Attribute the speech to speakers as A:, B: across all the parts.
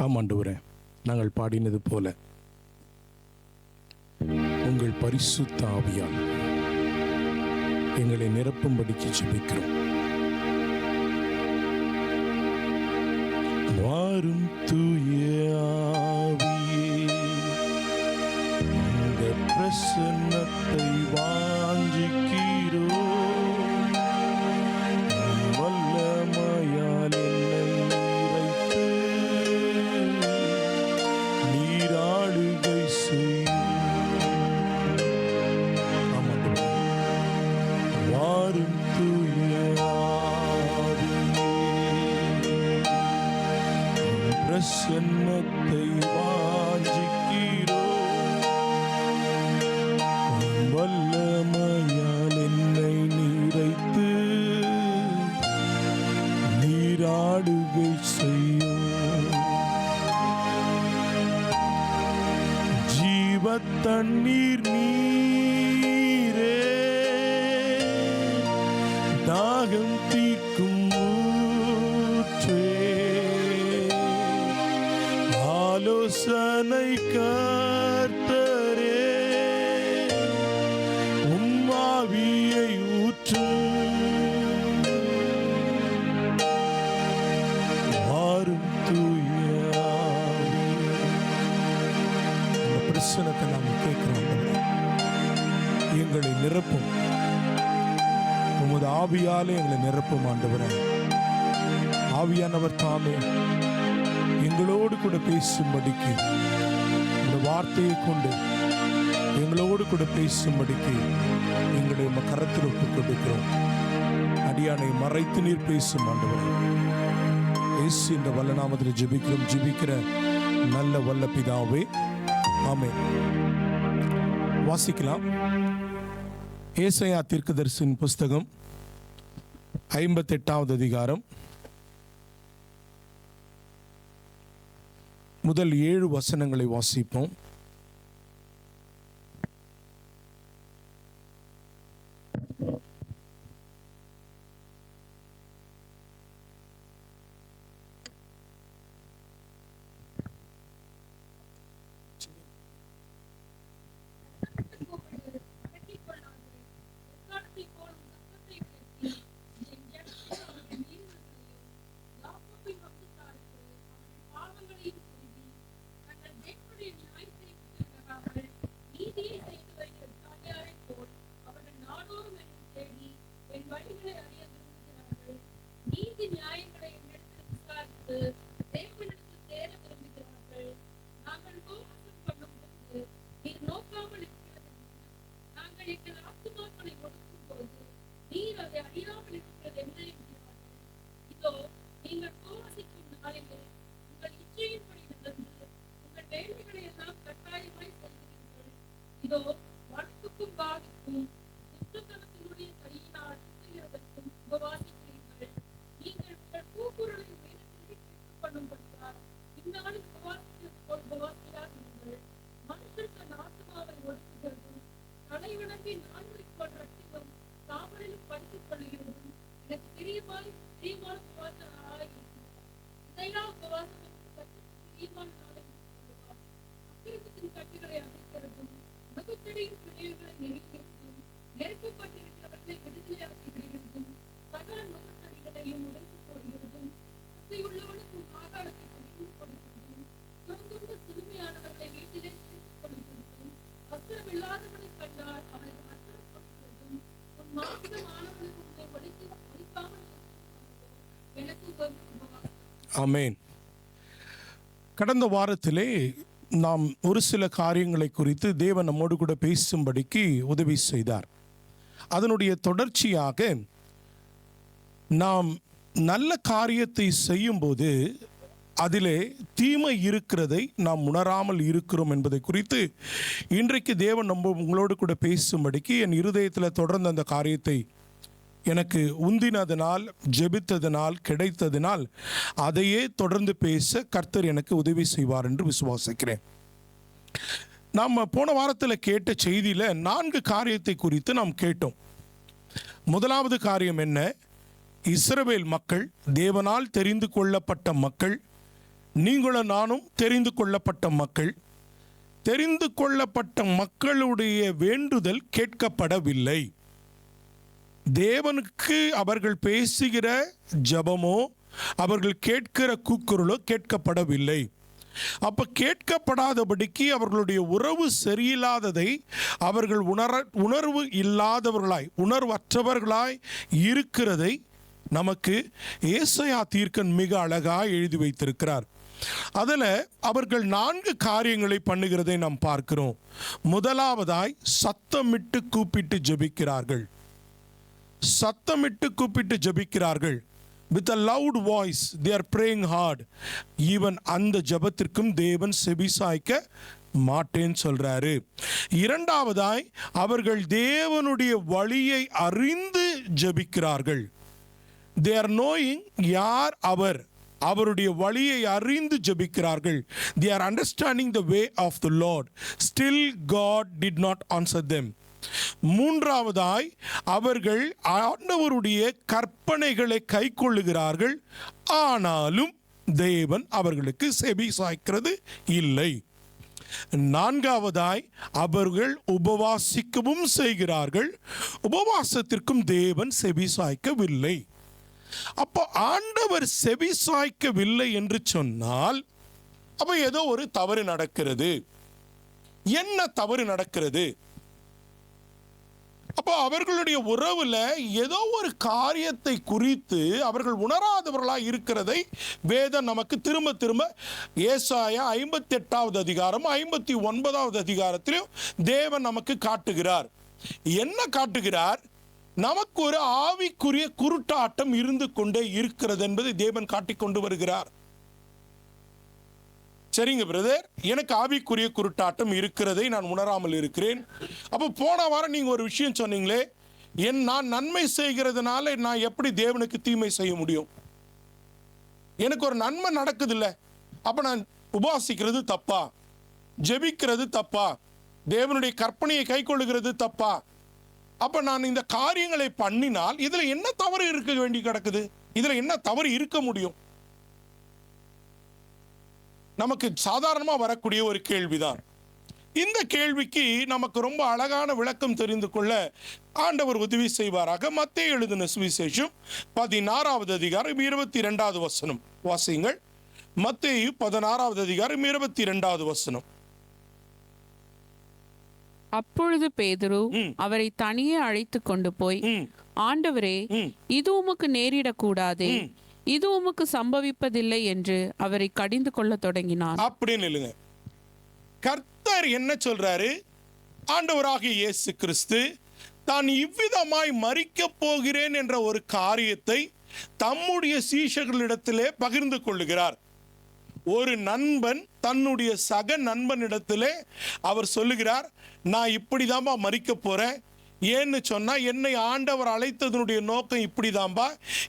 A: ஆமாண்டவரே, நாங்கள் பாடினது போல உங்கள் பரிசுத்த ஆவியால் எங்களை நிரப்பும்படிக்கு ஜெபிக்கிறோம். வாரும் தூய ஆவியே, இந்த பிரசன்னத்தை வாஞ்சிக்கிறோம். வல்லமையால் என்னை நிறைத்து நீராளுகை செய்யும். வாரும் தூய ஆவியே, பிரசன்னத்தை வாஞ்சிக்கிறோம். வல்லமையால் என்னை நிறைத்து நீராடுகை செய்யும். ஜீவ தண்ணீர் நீரே, தாகம் தீர்க்கும் ஊற்றே, ஆலோசனை கர்த்தரே, உம் ஆவியை ஊற்றும். வாரும் தூய ஆவியே, இந்த பிரசனத்தை நாங்கள் கேட்கிறோம். எங்களை நிரப்பும், உமது ஆவியாலே எங்களை நிரப்பும் ஆண்டவரே. ஆவியானவர் தாமே எங்களோடு கூட பேசும்படிக்கு, இந்த வார்த்தையை கொண்டு எங்களோடு கூட பேசும்படிக்கு எங்களை உமது கரத்தில் ஒப்புக் கொடுக்கிறோம். அடியானை மறைத்து நீர் பேசும் ஆண்டவரே. இயேசு என்ற வல்ல நாமத்தில் ஜெபிக்கிறோம், ஜெபிக்கிற நல்ல வல்ல பிதாவே, ஆமென். வாசிக்கலாம். ஏசாயா தீர்க்கதரிசியின் புஸ்தகம் 58வது அதிகாரம் முதல் 7 வசனங்களை வாசிப்போம். ஆமென். கடந்த வாரத்திலே நாம் ஒரு சில காரியங்களை குறித்து தேவன் நம்மோடு கூட பேசும்படிக்கு உதவி செய்தார். அதனுடைய தொடர்ச்சியாக நாம் நல்ல காரியத்தை செய்யும்போது அதிலே தீமை இருக்கிறதை நாம் உணராமல் இருக்கிறோம் என்பதை குறித்து இன்றைக்கு தேவன் உங்களோடு கூட பேசும்படிக்கு என் இருதயத்தில் தொடர்ந்து அந்த காரியத்தை எனக்கு உந்தினதனால், ஜெபித்ததனால், கிடைத்ததனால் அதையே தொடர்ந்து பேச கர்த்தர் எனக்கு உதவி செய்வார் என்று விசுவாசிக்கிறேன். நாம் போன வாரத்தில் கேட்ட செய்தியில் 4 காரியத்தை குறித்து நாம் கேட்டோம். முதலாவது காரியம் என்ன? இஸ்ரவேல் மக்கள், தேவனால் தெரிந்து கொள்ளப்பட்ட மக்கள், நீங்களும் நானும் தெரிந்து கொள்ளப்பட்ட மக்கள். தெரிந்து கொள்ளப்பட்ட மக்களுடைய வேண்டுதல் கேட்கப்படவில்லை. தேவனுக்கு அவர்கள் பேசுகிற ஜபமோ அவர்கள் கேட்கிற கூக்குரலோ கேட்கப்படவில்லை. அப்ப கேட்கப்படாதபடிக்கு அவர்களுடைய உறவு சரியில்லாததை அவர்கள் உணர்வு இல்லாதவர்களாய், உணர்வற்றவர்களாய் இருக்கிறதை நமக்கு ஏசாயா தீர்க்கன் மிக அழகாய் எழுதி வைத்திருக்கிறார். அதில் அவர்கள் 4 காரியங்களை பண்ணுகிறதை நாம் பார்க்கிறோம். முதலாவதாய் சத்தமிட்டு கூப்பிட்டு ஜெபிக்கிறார்கள். சத்தமிட்டு கூப்பிட்டு ஜெபிக்கிறார்கள். With a loud voice they are praying hard. Even அந்த ஜெபத்திற்கும் தேவன் செவிசாய்க்க மாட்டேன்னு சொல்றாரு. இரண்டாவதாய் அவர்கள் தேவனுடைய வழியை அறிந்து ஜெபிக்கிறார்கள். They are knowing யார் அவருடைய வழியை அறிந்து ஜெபிக்கிறார்கள். They are understanding the way of the Lord. Still God did not answer them. மூன்றாவதாய் அவர்கள் ஆண்டவருடைய கற்பனைகளை கைக்கொள்ளுகிறார்கள். ஆனாலும் தேவன் அவர்களுக்கு செவி சாய்க்கிறது இல்லை. நான்காவதாய் அவர்கள் உபவாசிக்கவும் செய்கிறார்கள். உபவாசத்திற்கும் தேவன் செவி சாய்க்கவில்லை. அப்போ ஆண்டவர் செவி சாய்க்கவில்லை என்று சொன்னால் அப்ப ஏதோ ஒரு தவறு நடக்கிறது. என்ன தவறு நடக்கிறது? அப்போ அவர்களுடைய உறவுல ஏதோ ஒரு காரியத்தை குறித்து அவர்கள் உணராதவர்களாக இருக்கிறதை வேதம் நமக்கு திரும்ப திரும்ப ஏசாயா 58வது அதிகாரம் 59வது அதிகாரத்திலும் தேவன் நமக்கு காட்டுகிறார். என்ன காட்டுகிறார்? நமக்கு ஒரு ஆவிக்குரிய குருட்டாட்டம் இருந்து கொண்டே இருக்கிறது என்பதை தேவன் காட்டிக்கொண்டு வருகிறார். சரிங்க பிரதர், எனக்கு ஆவிக்குரிய குருட்டாட்டம் இருக்கிறதை நான் உணராமல் இருக்கிறேன். அப்போ போன வாரம் நீங்க ஒரு விஷயம் சொன்னீங்களே, நான் நன்மை செய்கிறதுனால நான் எப்படி தேவனுக்கு தீமை செய்ய முடியும்? எனக்கு ஒரு நன்மை நடக்குது இல்ல, அப்ப நான் உபாசிக்கிறது தப்பா? ஜெபிக்கிறது தப்பா? தேவனுடைய கற்பனையை கைக்கொள்ளுகிறது தப்பா? அப்ப நான் இந்த காரியங்களை பண்ணினால் இதுல என்ன தவறு இருக்க வேண்டி கிடக்குது? இதுல என்ன தவறு இருக்க முடியும்? நமக்கு சாதாரணமா வரக்கூடிய ஒரு கேள்விதான். இந்த கேள்விக்கு நமக்கு ரொம்ப அழகான விளக்கம் தெரிந்து கொள்ள ஆண்டவர் உதவி செய்வாராக. மத்தேயு எழுதின சுவிசேஷம் 16வது அதிகாரம் 22வது வசனம் வாசியுங்கள். மத்தேயு 16வது அதிகாரம் 22வது வசனம்.
B: அப்பொழுது பேதுரு அவரை தனியே அழைத்து கொண்டு போய், ஆண்டவரே, இது உமக்கு நேரிடக்கூடாதே, இது உமக்கு சம்பவிப்பதில்லை என்று அவரை கடிந்து கொள்ள தொடங்கினார்.
A: அப்படின்னு இல்லைங்க, கர்த்தர் என்ன சொல்றாரு? ஆண்டவராகிய இயேசு கிறிஸ்து தான் இவ்விதமாய் மரிக்க போகிறேன் என்ற ஒரு காரியத்தை தம்முடைய சீஷர்களிடத்திலே பகிர்ந்து கொள்ளுகிறார். ஒரு நண்பன் தன்னுடைய சக நண்பனிடத்திலே அவர் சொல்லுகிறார், நான் இப்படிதான்பா மரிக்க போறேன். ஏன்னு சொன்னா என்னை ஆண்டவர் அழைத்ததனுடைய நோக்கம் இப்படிதான்பா,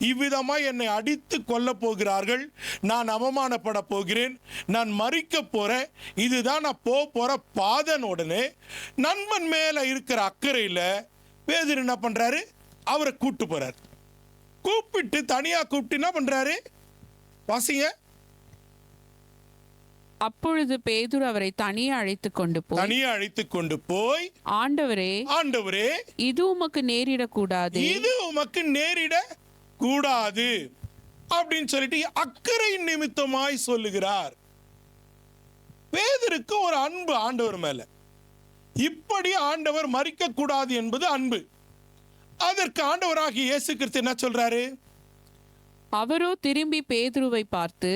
A: இவ்விதமா என்னை அடித்து கொல்ல போகிறார்கள், நான் அவமானப்பட போகிறேன், நான் மரிக்க போறேன், இதுதான் நான் போற பாதன். உடனே நண்பன் மேல இருக்கிற அக்கறையில பேதுரு என்ன பண்றாரு? அவரை கூட்டு போறாரு. கூப்பிட்டு தனியா கூப்பிட்டு என்ன பண்றாரு? வாசிங்க.
B: அப்பொழுது பேதுரு அவரை தனியே அழைத்து கொண்டு போய் ஆண்டவரே, ஆண்டவரே, இது உமக்கு நேரிடக்கூடாது,
A: இது உமக்கு நேரிட கூடாது அப்படின்னு சொல்லிட்டு அக்கறை நிமித்தமாய் சொல்லுகிறார். பேதுருக்கு ஒரு அன்பு ஆண்டவர் மேல. இப்படி ஆண்டவர் மரிக்க கூடாது என்பது அன்பு. அதற்கு ஆண்டவராகிய இயேசு கிறிஸ்து என்ன சொல்றாரு?
B: அவரோ திரும்பி பேதுருவை பார்த்து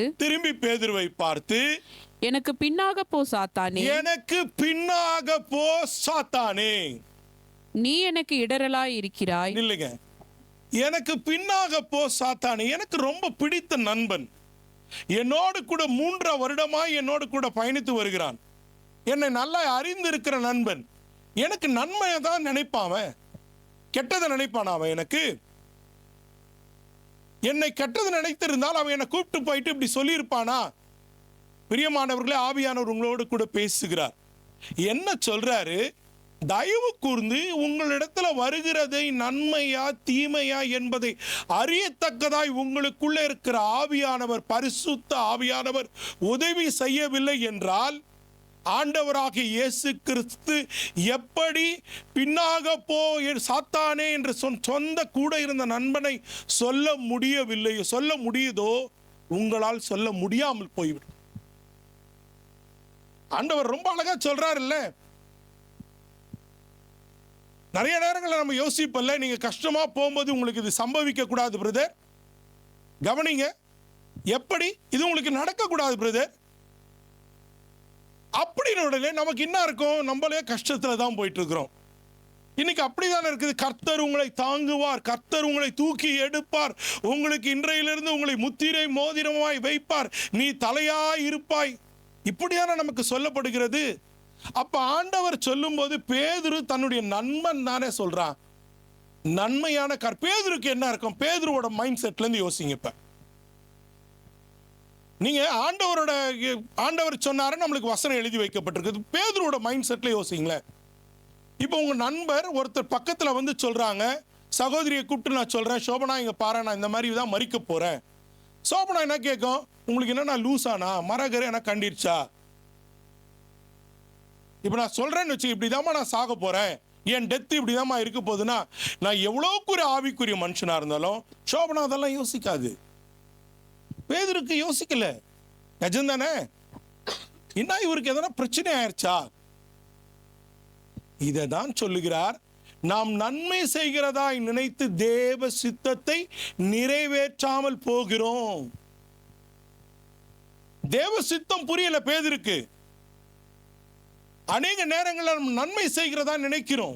B: எனக்கு பின்னாக போ சாத்தானே,
A: எனக்கு பின்னாக போ சாத்தானே,
B: நீ எனக்கு இடரலாய் இருக்கிறாய்.
A: இல்லைங்க, எனக்கு பின்னாக போ சாத்தானே. எனக்கு ரொம்ப பிடித்த நண்பன், என்னோடு கூட 3 வருடமாய் என்னோடு கூட பயணித்து வருகிறான், என்னை நல்லா அறிந்திருக்கிற நண்பன். எனக்கு நன்மையை தான் நினைப்பான், கெட்டதை நினைப்பான் அவன். எனக்கு என்னை கெட்டது நினைத்திருந்தால் அவன் என்னை கூப்பிட்டு போயிட்டு இப்படி சொல்லியிருப்பானா? பிரியமானவர்களே, ஆவியானவர் உங்களோடு கூட பேசுகிறார். என்ன சொல்றாரு? தயவு கூர்ந்து உங்களிடத்துல வருகிறதை நன்மையா தீமையா என்பதை அறியத்தக்கதாய் உங்களுக்குள்ள இருக்கிற ஆவியானவர், பரிசுத்த ஆவியானவர் உதவி செய்யவில்லை என்றால், ஆண்டவராகிய இயேசு கிறிஸ்து எப்படி பின்னாக போ சாத்தானே என்று சொந்த கூட இருந்த நண்பனை சொல்ல முடியவில்லையோ, சொல்ல முடியுதோ, உங்களால் சொல்ல முடியாமல் போய்விடும். ஆண்டவர் ரொம்ப அழகா சொல்றாரு இல்ல. நிறைய நேரங்களில் நம்ம யோசிப்பல்ல, நீங்க கஷ்டமா போகும்போது உங்களுக்கு இது சம்பவிக்க கூடாது பிரதர், கவனிங்க, எப்படி இது உங்களுக்கு நடக்க கூடாது பிரதர் அப்படின்னு நமக்கு என்ன இருக்கும், நம்மளே கஷ்டத்துல தான் போயிட்டு இருக்கிறோம். இன்னைக்கு அப்படிதானே இருக்குது. கர்த்தர் உங்களை தாங்குவார், கர்த்தர் உங்களை தூக்கி எடுப்பார், உங்களுக்கு இன்றையிலிருந்து உங்களை முத்திரை மோதிரமாய் வைப்பார், நீ தலையாய் இருப்பாய், இப்படியான நமக்கு சொல்லப்படுகிறது. அப்ப ஆண்டவர் சொல்லும்போது பேதுரு தன்னுடைய நண்பன் தானே சொல்றான். நன்மையான பேதுருக்கு என்ன இருக்கும்? பேதுருவோட மைண்ட் செட்ல இருந்து யோசிங்க. இப்ப நீங்க ஆண்டவர் சொன்னாரு, நம்மளுக்கு வசனம் எழுதி வைக்கப்பட்டிருக்கு, பேதுருவோட மைண்ட் செட்ல யோசிங்களேன். இப்போ உங்க நண்பர் ஒருத்தர் பக்கத்துல வந்து சொல்றாங்க, சகோதரியை கூப்பிட்டு நான் சொல்றேன், சோபனா இங்க பாரு, நான் இந்த மாதிரி தான் மறிக்க போறேன். சோபனா என்ன கேட்கும், உங்களுக்கு என்ன நான் லூசானா, மரகரை என்ன கண்டிருச்சா, இப்ப நான் சொல்றேன்னு வச்சு இப்படிதாம்மா நான் சாக போறேன், என் டெத் இப்படிதாம்மா இருக்க போகுதுன்னா, நான் எவ்வளவுக்குரிய ஆவிக்குரிய மனுஷனா இருந்தாலும் சோபனா அதெல்லாம் யோசிக்காது. பேதுருக்கு யோசிக்கல, நிஜம்தானே, என்ன இவருக்கு எதனா பிரச்சனை ஆயிடுச்சா. இதைதான் சொல்லுகிறார், நாம் நன்மை செய்கிறதாய் நினைத்து தேவ சித்தத்தை நிறைவேற்றாமல் போகிறோம். தேவ சித்தம் புரியல பேதுருக்கு. அநேக நேரங்களில் நம்ம நன்மை செய்கிறதா நினைக்கிறோம்.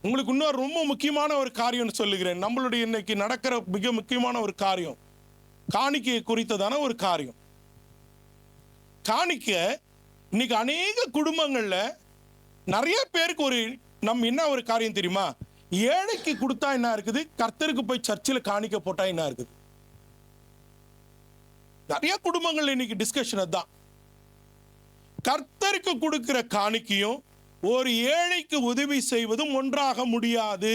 A: உங்களுக்கு இன்னொரு ரொம்ப முக்கியமான ஒரு காரியம் சொல்லுகிறேன். நம்மளுடைய இன்னைக்கு நடக்கிற மிக முக்கியமான ஒரு காரியம், காணிக்கை குறித்ததான ஒரு காரியம். காணிக்கை இன்னைக்கு அநேக குடும்பங்கள்ல நிறைய பேருக்கு ஒரு நம்ம என்ன ஒரு காரியம் தெரியுமா, ஏழைக்கு கொடுத்தா என்ன இருக்குது, கர்த்தருக்கு போய் சர்ச்சில் காணிக்க போட்டா என்ன இருக்குது. நிறைய குடும்பங்கள் இன்னைக்கு டிஸ்கஷன் அதுதான். கர்த்தருக்கு கொடுக்கிற காணிக்கையும் ஒரு ஏழைக்கு உதவி செய்வதும் ஒன்றாக முடியாது.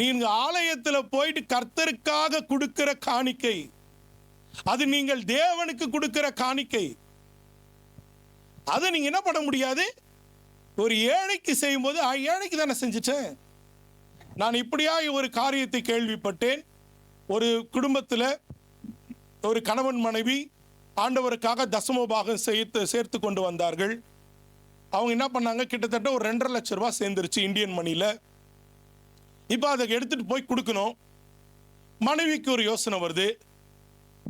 A: நீங்க ஆலயத்தில் போயிட்டு கர்த்தருக்காக கொடுக்கிற காணிக்கை, அது நீங்கள் தேவனுக்கு கொடுக்கிற காணிக்கை, அதை நீங்க என்ன பண்ண முடியாது. ஒரு ஏழைக்கு செய்யும் போது ஏழைக்கு தானே செஞ்சுட்டேன். நான் இப்படியா ஒரு காரியத்தை கேள்விப்பட்டேன். ஒரு குடும்பத்தில் ஒரு கணவன் மனைவி ஆண்டவருக்காக தசமபாகம் சேர்த்து கொண்டு வந்தார்கள். அவங்க என்ன பண்ணாங்க, கிட்டத்தட்ட ஒரு 2.5 லட்சம் ரூபாய் சேர்ந்துருச்சு இந்தியன் மணியில. இப்போ அதை எடுத்துட்டு போய் கொடுக்கணும். மனைவிக்கு ஒரு யோசனை வருது,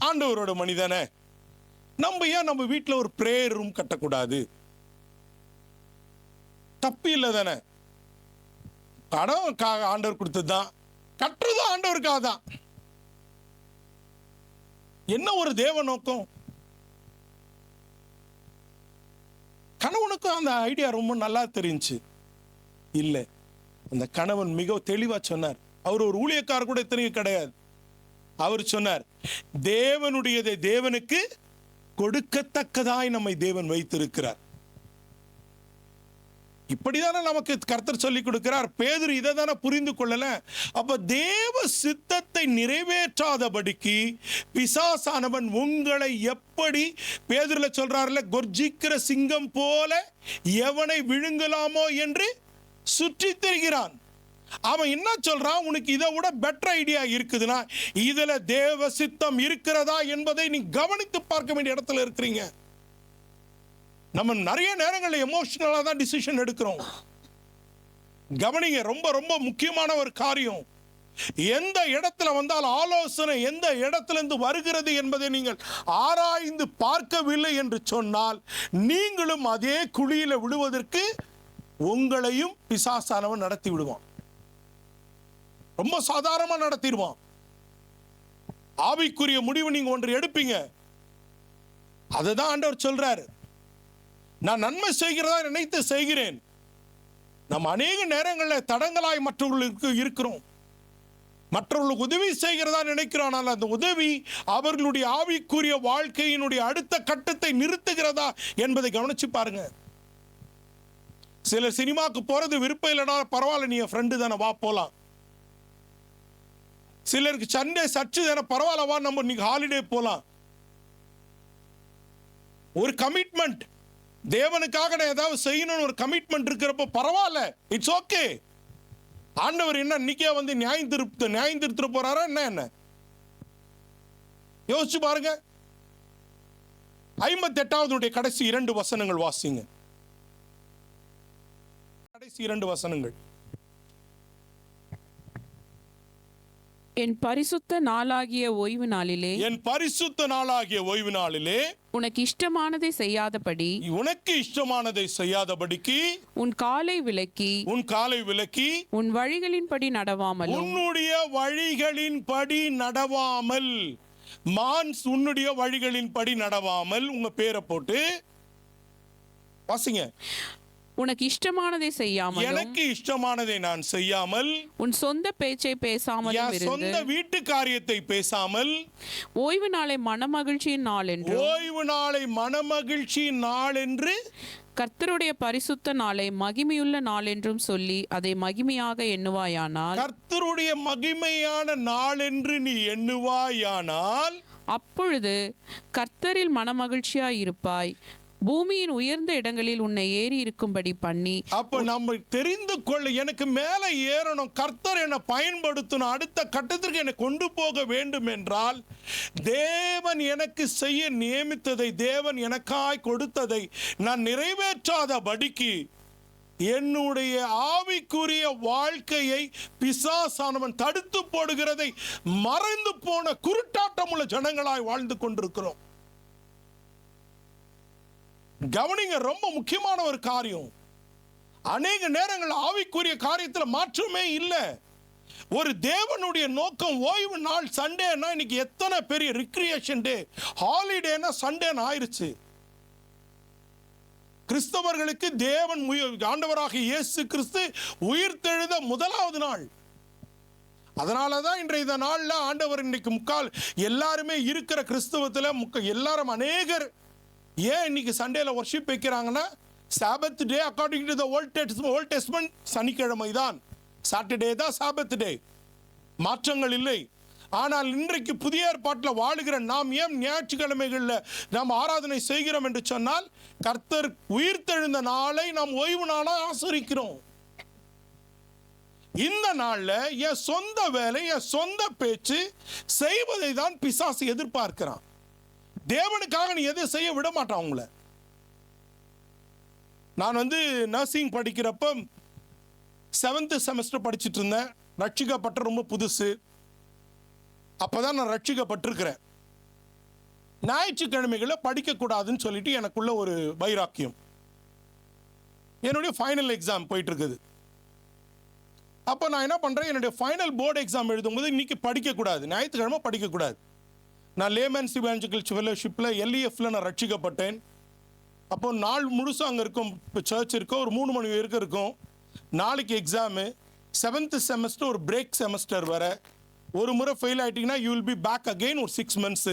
A: ஆண்டவரோட மணி தானே, நம்ம ஏன் நம்ம வீட்டில் ஒரு பிரேயர் ரூம் கட்டக்கூடாது, தப்பு இல்லை தானே, பணம் ஆண்டவர் கொடுத்தது தான், கட்டுறதும் ஆண்டவருக்காக தான். என்ன ஒரு தேவ நோக்கம். கணவனுக்கும் அந்த ஐடியா ரொம்ப நல்லா தெரிஞ்சு இல்லை. அந்த கணவன் மிக தெளிவா சொன்னார். அவர் ஒரு ஊழியக்காரர் கூட இத்தனையும் கிடையாது. அவர் சொன்னார், தேவனுடையதை தேவனுக்கு கொடுக்கத்தக்கதாய் நம்மை தேவன் வைத்திருக்கிறார். இப்படிதானே நமக்கு கர்த்தர் சொல்லி கொடுக்கிறார். பேதுரு இதை தானே புரிந்து கொள்ளல. அப்ப தேவ சித்தத்தை நிறைவேற்றாதபடிக்கு பிசாசானவன் உங்களை எப்படி, பேதுருல சொல்றாருல, கர்ஜிக்கிற சிங்கம் போல எவனை விழுங்கலாமோ என்று சுற்றி திரிகிறான். அவன் என்ன சொல்றான், உனக்கு இதை விட பெட்டர் ஐடியா இருக்குதுன்னா இதுல தேவ சித்தம் இருக்கிறதா என்பதை நீ கவனித்து பார்க்க வேண்டிய இடத்துல இருக்கிறீங்க. நம்ம நிறைய நேரங்களில் எமோஷனலா தான் டிசிஷன் எடுக்கிறோம். கவனிங்க, ரொம்ப ரொம்ப முக்கியமான ஒரு காரியம். எந்த இடத்துல வந்தால் ஆலோசனை எந்த இடத்திலிருந்து வருகிறது என்பதை நீங்கள் ஆராய்ந்து பார்க்கவில்லை என்று சொன்னால் நீங்களும் அதே குழியில விடுவதற்கு உங்களையும் பிசாசானவன் நடத்தி விடுவான். ரொம்ப சாதாரணமா நடத்திடுவான். ஆவிக்குரிய முடிவு நீங்க ஒன்று எடுப்பீங்க. அதுதான் ஆண்டவர் சொல்றாரு, நான் நன்மை செய்கிறதா நினைத்து செய்கிறேன். நம்ம அநேக நேரங்களில் தடங்களாய் மற்றவர்களுக்கு இருக்கிறோம். மற்றவர்களுக்கு உதவி செய்கிறதா நினைக்கிறோம். ஆனால் அந்த உதவி அவர்களுடைய ஆவிக்குரிய வாழ்க்கையினுடைய அடுத்த கட்டத்தை நிறுத்துகிறதா என்பதை கவனிச்சு பாருங்க. சிலர் சினிமாக்கு போறது விருப்பம் இல்லைனா பரவாயில்ல, நீ என் ஃப்ரெண்டு தானே, வா போலாம். சிலருக்கு சண்டே சர்ச்சு தானே, பரவாயில்ல வா நம்ம இன்னைக்கு ஹாலிடே போலாம். ஒரு கமிட்மெண்ட், தேவனுக்காக நான் ஏதாவது செய்யணும்னு ஒரு கமிட்மெண்ட் இருக்கிறப்ப பரவாயில்ல, இட்ஸ் ஓகே. ஆண்டவர் என்ன இன்னைக்கே வந்து நியாயம் திருத்த போறாரா என்ன? யோசிச்சு பாருங்க. 58வது கடைசி 2 வசனங்கள் வாசிங்க. கடைசி 2 வசனங்கள்.
B: என் பரிசுத்த நாளாகிய ஓய்வு நாளிலே,
A: என் பரிசுத்த நாளாகிய ஓய்வு நாளிலே
B: உனக்கு இஷ்டமானதை செய்யாதபடி,
A: உனக்கு இஷ்டமானதை செய்யாதபடிக்கு
B: உன் காலை விலக்கி, உன் வழிகளின்படி நடவாமலும்,
A: உன்னுடைய வழிகளின்படி நடவாமல், உன்னுடைய வழிகளின்படி நடவாமல், உங்க பேரை போட்டு வாசிங்க.
B: உனக்கு இஷ்டமானதை செய்யாமல்,
A: எனக்கு இஷ்டமானதை நான் செய்யாமல்,
B: உன் சொந்த பேச்சை பேசாமல்,
A: சொந்த வீட்டு காரியத்தை பேசாமல்,
B: ஓய்வு நாளை மனமகிழ்ச்சியின் நாள் என்று,
A: ஓய்வு நாளை மனமகிழ்ச்சியின் நாள் என்று,
B: கர்த்தருடைய பரிசுத்த நாளை மகிமையுள்ள நாள் என்றும் சொல்லி அதை மகிமையாக எண்ணுவாயானால்,
A: கர்த்தருடைய மகிமையான நாள் என்று நீ எண்ணுவாயானால்,
B: அப்பொழுது கர்த்தரில் மனமகிழ்ச்சியாய் இருப்பாய். பூமியின் உயர்ந்த இடங்களில் உன்னை ஏறி இருக்கும்படி பண்ணி.
A: அப்ப நம்ம தெரிந்து கொள்ள, எனக்கு மேல ஏறணும், கர்த்தர் என்னை பயன்படுத்தணும், அடுத்த கட்டத்திற்கு என்னை கொண்டு போக வேண்டும் என்றால், தேவன் எனக்கு செய்ய நியமித்ததை, தேவன் எனக்காய் கொடுத்ததை நான் நிறைவேற்றாதபடிக்கு என்னுடைய ஆவிக்குரிய வாழ்க்கையை பிசாசானவன் தடுத்து போடுகிறதை மறைந்து போன குருட்டாட்டம் உள்ள ஜனங்களாய் வாழ்ந்து கொண்டிருக்கிறோம். கவனிங்க, ரொம்ப முக்கியமான ஒரு காரியம். அநேக நேரங்கள் ஆவிக்குரிய காரியத்தில் மாற்றமே இல்லை. ஒரு தேவனுடைய நோக்கம் ஓய்வு நாள் சண்டேனா, இன்னைக்கு எத்தனை பெரிய ரிக்ரியேஷன் டே, ஹாலிடேனா சண்டேன்னு ஆயிருச்சு. கிறிஸ்தவர்களுக்கு தேவன் ஆண்டவராக இயேசு கிறிஸ்து உயிர்த்தெழுத முதலாவது நாள். அதனாலதான் இன்றைய நாள்ல ஆண்டவர் இன்னைக்கு எல்லாருமே இருக்கிற கிறிஸ்தவத்தில் எல்லாரும் அநேகர் ஏன் இன்னைக்கு சண்டேல வர்ஷிப் வைக்கிறாங்கன்னா, Sabbath day according to the old testament சனிக்கிழமை தான், சாட்டர்டே தான் சாபத் டே, மாற்றங்கள் இல்லை. ஆனால் இன்றைக்கு புதிய ஏற்பாட்டில் வாழுகிற நாம் ஏன் ஞாயிற்றுக்கிழமைகளில் நாம் ஆராதனை செய்கிறோம் என்று சொன்னால், கர்த்தர் உயிர்த்தெழுந்த நாளை நாம் ஓய்வு நாளாக ஆசரிக்கிறோம். இந்த நாளில் என் சொந்த வேலை, என் சொந்த பேச்சு செய்வதை தான் பிசாசு எதிர்பார்க்கிறான். தேவனுக்காக நீ எதை செய்ய விட மாட்டான் உங்களை. நான் நர்சிங் படிக்கிறப்ப 7th செமஸ்டர் படிச்சுட்டு இருந்தேன். ரட்சிக்கப்பட்ட ரொம்ப புதுசு. அப்பதான் நான் ரட்சிக்கப்பட்டிருக்கிறேன். ஞாயிற்றுக்கிழமைகளை படிக்கக்கூடாதுன்னு சொல்லிட்டு எனக்குள்ள ஒரு வைராக்கியம். என்னுடைய ஃபைனல் எக்ஸாம் போயிட்டு இருக்குது. அப்போ நான் என்ன பண்றேன், என்னுடைய ஃபைனல் போர்டு எக்ஸாம் எழுதும்போது இன்னைக்கு படிக்கக்கூடாது, ஞாயிற்றுக்கிழமை படிக்கக்கூடாது. நான் லேமன்ஸ் இவாஞ்சலிக்கல் ஃபெலோஷிப்பில் LEFல நான் ரட்சிக்கப்பட்டேன். அப்போ நாள் முழுசும் அங்கே இருக்கும், இப்போ சர்ச் இருக்கும், ஒரு 3 மணி வரைக்கும் இருக்கும். நாளைக்கு எக்ஸாமு, 7th செமஸ்டர் ஒரு பிரேக் செமஸ்டர் வர, ஒரு முறை ஃபெயில் ஆகிட்டிங்கன்னா you will be back again ஒரு 6 months.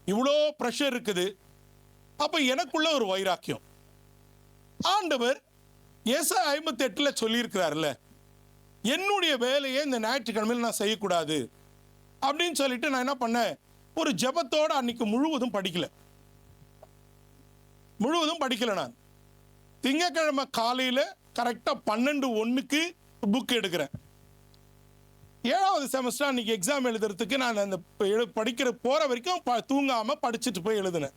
A: இவ்வளோ ப்ரெஷர் இருக்குது. அப்போ எனக்குள்ள ஒரு வைராக்கியம். ஆண்டவர் ஏசாயா 58ல் சொல்லியிருக்கிறார்ல, என்னுடைய வேலையை இந்த ஞாயிற்றுக்கிழமையில் நான் செய்யக்கூடாது அப்படின்னு சொல்லிட்டு நான் என்ன பண்ணேன், ஒரு ஜெபத்தோடு அன்னைக்கு முழுவதும் படிக்கல. நான் திங்கக்கிழமை காலையில் கரெக்டாக 12:01 புக் எடுக்கிறேன். 7வது செமஸ்டர் அன்னைக்கு எக்ஸாம் எழுதுறதுக்கு நான் அந்த படிக்கிற போகிற வரைக்கும் தூங்காமல் படிச்சுட்டு போய் எழுதினேன்.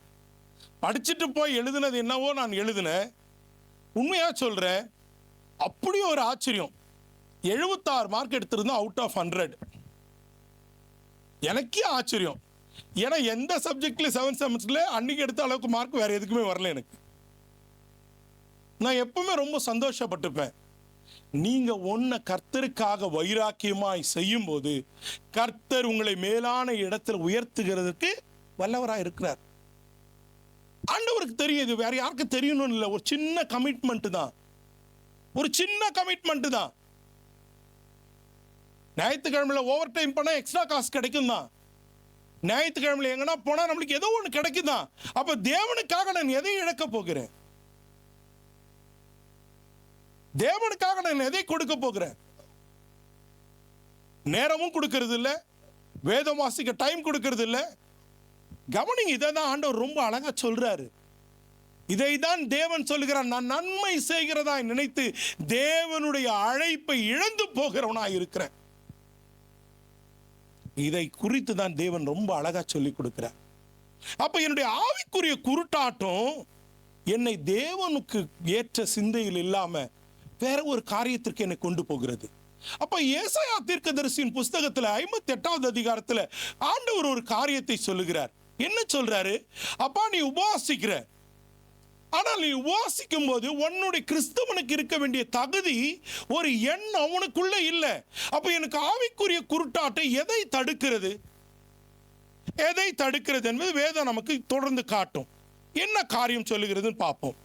A: படிச்சுட்டு போய் எழுதுனது என்னவோ நான் எழுதினேன். உண்மையாக சொல்கிறேன், அப்படி ஒரு ஆச்சரியம். 76 மார்க் எடுத்திருந்தோம் அவுட் ஆஃப் 100. எனக்கே ஆச்சரியம். ஏன்னா எந்த சப்ஜெக்ட்ல 7th செமஸ்டர்ல அன்னைக்கு எடுத்த அளவுக்கு மார்க் வேற எதுக்குமே வரல எனக்கு. நான் எப்பவுமே ரொம்ப சந்தோஷப்பட்டிருப்பேன். நீங்க ஒன்ன கர்த்தருக்காக வைராக்கியமாய் செய்யும் போது கர்த்தர் உங்களை மேலான இடத்துல உயர்த்துகிறதுக்கு வல்லவராக இருக்கிறார். ஆண்டவருக்கு தெரியும், இது வேற யாருக்கு தெரியணும்னு இல்லை. ஒரு சின்ன கமிட்மெண்ட் தான். ஞாயிற்றுக்கிழமையில ஓவர் டைம் பண்ணா எக்ஸ்ட்ரா காசு கிடைக்கும் தான். ஞாயிற்றுக்கிழமையில எங்கன்னா போனா நம்மளுக்கு ஏதோ ஒன்று கிடைக்கும் தான். அப்ப தேவனுக்காக நான் எதையும் இழக்க போகிறேன்? தேவனுக்காக நான் எதை கொடுக்க போகிறேன்? நேரமும் கொடுக்கறது இல்லை, வேதம் வாசிக்க டைம் கொடுக்கறது இல்லை. கவனிங்க, இதை தான் ஆண்டவர் ரொம்ப அழகா சொல்றாரு. இதை தான் தேவன் சொல்லுகிறார், நான் நன்மை செய்கிறதா நினைத்து தேவனுடைய அழைப்பை இழந்து போகிறவனா இருக்கிறேன். இதை குறித்து தான் தேவன் ரொம்ப அழகா சொல்லி கொடுக்கிறார். அப்ப என்னுடைய ஆவிக்குரிய குருட்டாட்டம் என்னை தேவனுக்கு ஏற்ற சிந்தையில் இல்லாம வேற ஒரு காரியத்திற்கு என்னை கொண்டு போகிறது. அப்ப ஏசாயா தீர்க்கதரிசியின் புஸ்தகத்துல 58வது அதிகாரத்துல ஆண்டவர் ஒரு காரியத்தை சொல்லுகிறார். என்ன சொல்றாரு? அப்பா, நீ உபவாசிக்கிற, ஆனால் நீ உபவாசிக்கும் போது உன்னுடைய கிறிஸ்தவனுக்கு இருக்க வேண்டிய தகுதி ஒரு எண்ணம் அவனுக்குள்ள இல்லை. அப்ப எனக்கு ஆவிக்குரிய குருட்டாட்டை எதை தடுக்கிறது? எதை தடுக்கிறது என்பது வேதம் நமக்கு தொடர்ந்து காட்டும். என்ன காரியம் சொல்லுகிறதுன்னு பார்ப்போம்.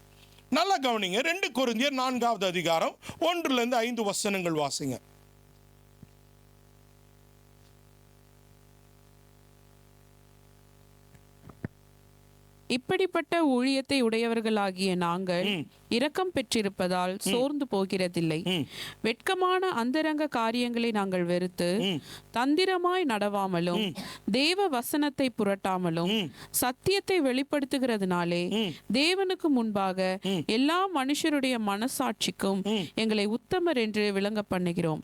A: நல்லா கவனிங்க. 2 கொரிந்தியர் 4வது அதிகாரம் 1-5 வசனங்கள் வாசிங்க.
B: இப்படிப்பட்ட ஊழியத்தை உடையவர்களாகிய நாங்கள் இரக்கம் பெற்றிருப்பதால் சோர்ந்து போகிறதில்லை. வெட்கமான அந்தரங்க காரியங்களை நாங்கள் வெறுத்து தந்திரமாய் நடவாமலும் தேவ வசனத்தை புரட்டாமலும் சத்தியத்தை வெளிப்படுத்துகிறதுனாலே தேவனுக்கு முன்பாக எல்லா மனுஷருடைய மனசாட்சிக்கும் எங்களை உத்தமர் என்று விளங்க பண்ணுகிறோம்.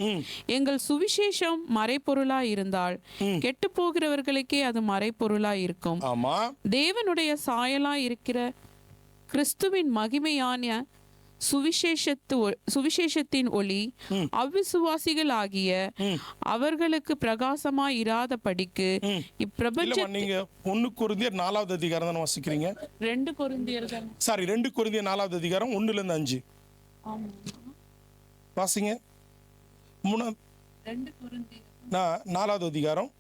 B: எங்கள் சுவிசேஷம் மறைப்பொருளாய் இருந்தால் கெட்டு போகிறவர்களுக்கே அது மறைப்பொருளாய் இருக்கும். தேவனுடைய சாயலாய் இருக்கிற கிறிஸ்துவின் மகிமையான சுவிசேஷத்தின் ஒளி அவிசுவாசிகள் ஆகிய அவர்களுக்கு பிரகாசமாய் இராதபடிக்கு இப்பிரபஞ்சம்.
A: நீங்க 1 கொரிந்தியர் 4வது அதிகாரம் தான் வாசிக்கிறீங்க?
B: 2 கொரிந்தியர்
A: 4வது அதிகாரம் 1-5 வாசிங்க.
B: 2 கொரிந்தியர்
A: 4வது அதிகாரம்.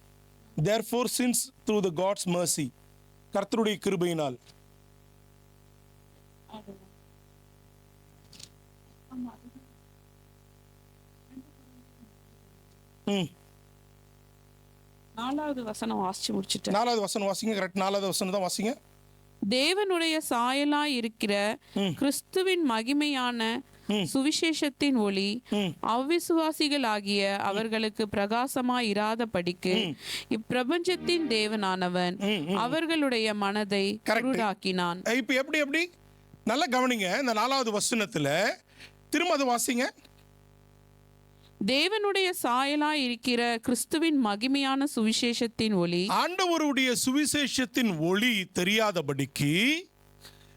A: Therefore, since through the God's mercy, கர்த்தருடைய கிருபையினால்,
B: நாலாவது வசனம் வாசிச்சு முடிச்சிட்டேன்.
A: 4வது வசனம் வாசிங்க. கரெக்ட், 4வது வசனம் தான் வாசிங்க.
B: தேவனுடைய சாயலாய் இருக்கிற கிறிஸ்துவின் மகிமையான சுவிசேஷத்தின் ஒளி அவ்விசுவாசிகள் ஆகிய அவர்களுக்கு பிரகாசமாய் இராதபடிக்கு இப்பிரபஞ்சத்தின் தேவனானவன் அவர்களுடைய மனதை குருடாக்கினான்.
A: இப்ப எப்படி நல்லா கவனிங்க. இந்த 4வது வசனத்துல திரும்ப அது வாசிங்க.
B: தேவனுடைய சாயலாய் இருக்கிற கிறிஸ்துவின் மகிமையான சுவிசேஷத்தின் ஒளி,
A: ஆண்டவருடைய சுவிசேஷத்தின் ஒளி தெரியாதபடிக்கு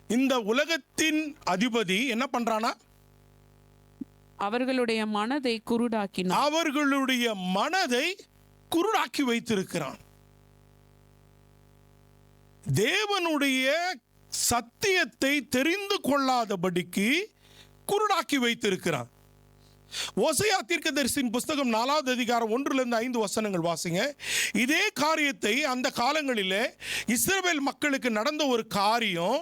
A: இந்த உலகத்தின் அதிபதி என்ன பண்றானா?
B: அவர்களுடைய மனதை குருடாக்கினான்.
A: அவர்களுடைய மனதை குருடாக்கி வைத்திருக்கிறான். தேவனுடைய சத்தியத்தை தெரிந்து கொள்ளாதபடிக்கு குருடாக்கி வைத்திருக்கிறான். ஓசையா தீர்க்கதரிசியின் புஸ்தகம் 4வது அதிகாரம் 1-5 வசனங்கள் வாசிங்க. இதே காரியத்தை அந்த காலங்களிலே இஸ்ரவேல் மக்களுக்கு நடந்த ஒரு காரியம்,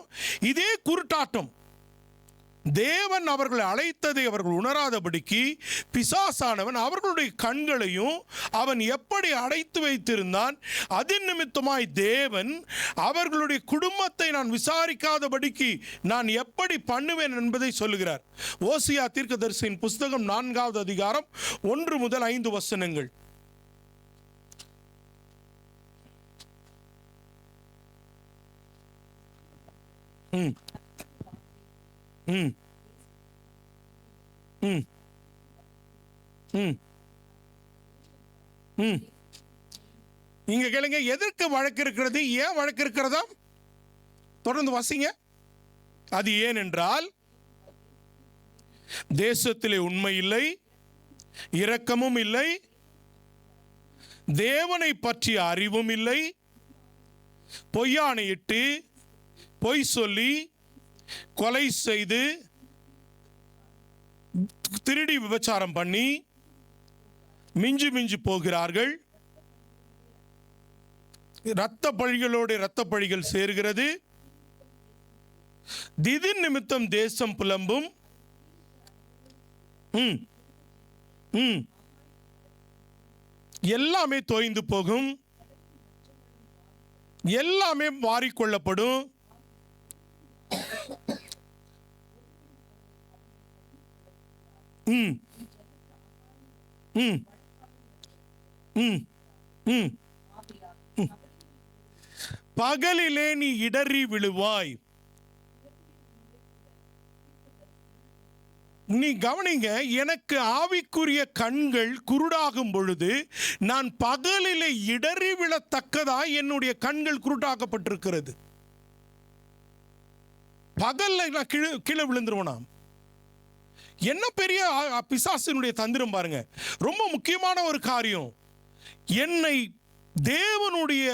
A: இதே குருட்டாட்டம். தேவன் அவர்களை அழைத்ததை அவர்கள் உணராதபடிக்கு பிசாசானவன் அவர்களுடைய கண்களையும் அவன் எப்படி அடைத்து வைத்திருந்தான். அதன் நிமித்தமாய் தேவன் அவர்களுடைய குடும்பத்தை நான் விசாரிக்காதபடிக்கு நான் எப்படி பண்ணுவேன் என்பதை சொல்லுகிறார். ஓசியா தீர்க்கதரிசியின் புஸ்தகம் 4வது அதிகாரம் 1-5 வசனங்கள். இங்க கேளுங்க, எதற்கு வழக்கு இருக்கிறது? ஏன் வழக்கு இருக்கிறதா? தொடர்ந்து வாசிங்க. அது ஏன் என்றால் தேசத்திலே உண்மை இல்லை, இரக்கமும் இல்லை, தேவனை பற்றிய அறிவும் இல்லை, பொய்யானையிட்டு பொய் சொல்லி கொலை செய்து திருடி விபச்சாரம் பண்ணி மிஞ்சி போகிறார்கள். இரத்த பழிகளோடு இரத்த பழிகள் சேர்கிறது. திடீர் நிமித்தம் தேசம் புலம்பும். எல்லாமே தோய்ந்து போகும், எல்லாமே மாறிக்கொள்ளப்படும். ம் ம் ம் ம் பகலிலே நீ இடறி விழுவாய். நீ கவனிங்க, எனக்கு ஆவிக்குரிய கண்கள் குருடாகும் பொழுது நான் பகலிலே இடறி விழத்தக்கதாய் என்னுடைய கண்கள் குருடாக்கப்பட்டிருக்கிறது. பகல்ல நான் கீழே விழுந்துருவனா? என்ன பெரிய பிசாசினுடைய தந்திரம் பாருங்க. ரொம்ப முக்கியமான ஒரு காரியம், என்னை தேவனுடைய